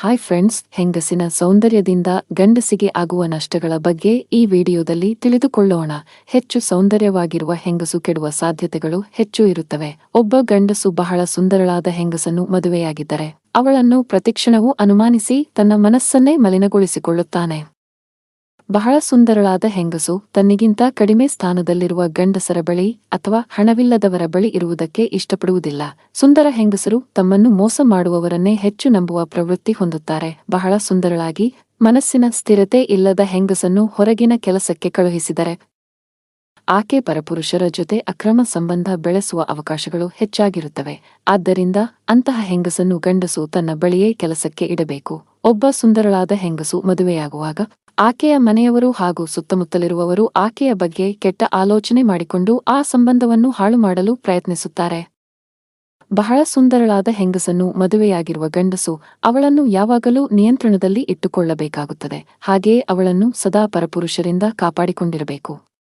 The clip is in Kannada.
ಹಾಯ್ ಫ್ರೆಂಡ್ಸ್, ಹೆಂಗಸಿನ ಸೌಂದರ್ಯದಿಂದ ಗಂಡಸಿಗೆ ಆಗುವ ನಷ್ಟಗಳ ಬಗ್ಗೆ ಈ ವಿಡಿಯೋದಲ್ಲಿ ತಿಳಿದುಕೊಳ್ಳೋಣ. ಹೆಚ್ಚು ಸೌಂದರ್ಯವಾಗಿರುವ ಹೆಂಗಸು ಕೆಡುವ ಸಾಧ್ಯತೆಗಳು ಹೆಚ್ಚು ಇರುತ್ತವೆ. ಒಬ್ಬ ಗಂಡಸು ಬಹಳ ಸುಂದರಳಾದ ಹೆಂಗಸನ್ನು ಮದುವೆಯಾಗಿದ್ದರೆ ಅವಳನ್ನು ಪ್ರತಿಕ್ಷಣವೂ ಅನುಮಾನಿಸಿ ತನ್ನ ಮನಸ್ಸನ್ನೇ ಮಲಿನಗೊಳಿಸಿಕೊಳ್ಳುತ್ತಾನೆ. ಬಹಳ ಸುಂದರಳಾದ ಹೆಂಗಸು ತನ್ನಿಗಿಂತ ಕಡಿಮೆ ಸ್ಥಾನದಲ್ಲಿರುವ ಗಂಡಸರ ಬಳಿ ಅಥವಾ ಹಣವಿಲ್ಲದವರ ಬಳಿ ಇರುವುದಕ್ಕೆ ಇಷ್ಟಪಡುವುದಿಲ್ಲ. ಸುಂದರ ಹೆಂಗಸರು ತಮ್ಮನ್ನು ಮೋಸ ಮಾಡುವವರನ್ನೇ ಹೆಚ್ಚು ನಂಬುವ ಪ್ರವೃತ್ತಿ ಹೊಂದುತ್ತಾರೆ. ಬಹಳ ಸುಂದರಳಾಗಿ ಮನಸ್ಸಿನ ಸ್ಥಿರತೆ ಇಲ್ಲದ ಹೆಂಗಸನ್ನು ಹೊರಗಿನ ಕೆಲಸಕ್ಕೆ ಕಳುಹಿಸಿದರೆ ಆಕೆ ಪರಪುರುಷರ ಜೊತೆ ಅಕ್ರಮ ಸಂಬಂಧ ಬೆಳೆಸುವ ಅವಕಾಶಗಳು ಹೆಚ್ಚಾಗಿರುತ್ತವೆ. ಆದ್ದರಿಂದ ಅಂತಹ ಹೆಂಗಸನ್ನು ಗಂಡಸು ತನ್ನ ಬಳಿಯೇ ಕೆಲಸಕ್ಕೆ ಇಡಬೇಕು. ಒಬ್ಬ ಸುಂದರಳಾದ ಹೆಂಗಸು ಮದುವೆಯಾಗುವಾಗ ಆಕೆಯ ಮನೆಯವರು ಹಾಗೂ ಸುತ್ತಮುತ್ತಲಿರುವವರು ಆಕೆಯ ಬಗ್ಗೆ ಕೆಟ್ಟ ಆಲೋಚನೆ ಮಾಡಿಕೊಂಡು ಆ ಸಂಬಂಧವನ್ನು ಹಾಳು ಮಾಡಲು ಪ್ರಯತ್ನಿಸುತ್ತಾರೆ. ಬಹಳ ಸುಂದರಳಾದ ಹೆಂಗಸನ್ನು ಮದುವೆಯಾಗಿರುವ ಗಂಡಸು ಅವಳನ್ನು ಯಾವಾಗಲೂ ನಿಯಂತ್ರಣದಲ್ಲಿ ಇಟ್ಟುಕೊಳ್ಳಬೇಕಾಗುತ್ತದೆ. ಹಾಗೆಯೇ ಅವಳನ್ನು ಸದಾ ಪರಪುರುಷರಿಂದ ಕಾಪಾಡಿಕೊಂಡಿರಬೇಕು.